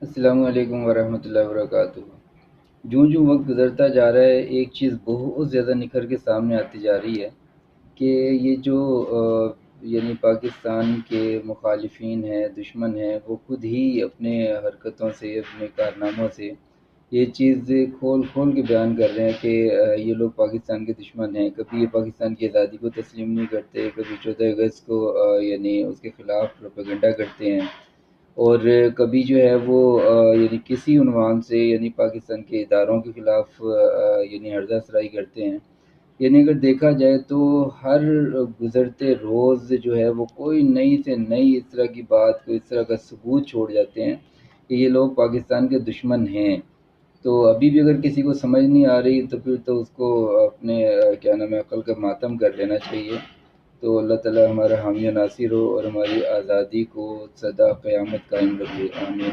السلام علیکم ورحمۃ اللہ وبرکاتہ۔ جوں جوں وقت گزرتا جا رہا ہے ایک چیز بہت زیادہ نکھر کے سامنے آتی جا رہی ہے کہ یہ جو یعنی پاکستان کے مخالفین ہیں، دشمن ہیں، وہ خود ہی اپنے حرکتوں سے، اپنے کارناموں سے یہ چیز کھول کھول کے بیان کر رہے ہیں کہ یہ لوگ پاکستان کے دشمن ہیں۔ کبھی یہ پاکستان کی آزادی کو تسلیم نہیں کرتے، کبھی 14 اگست کو یعنی اس کے خلاف پروپیگنڈا کرتے ہیں، اور کبھی جو ہے وہ یعنی کسی عنوان سے یعنی پاکستان کے اداروں کے خلاف یعنی ہرزہ سرائی کرتے ہیں۔ یعنی اگر دیکھا جائے تو ہر گزرتے روز جو ہے وہ کوئی نئی سے نئی اس طرح کی بات، کوئی اس طرح کا ثبوت چھوڑ جاتے ہیں کہ یہ لوگ پاکستان کے دشمن ہیں۔ تو ابھی بھی اگر کسی کو سمجھ نہیں آ رہی تو پھر تو اس کو اپنے کیا نام ہے عقل کا ماتم کر لینا چاہیے۔ تو اللہ تعالی ہمارا حامی و ناصر ہو اور ہماری آزادی کو سدا قیامت قائم رکھے، آمین۔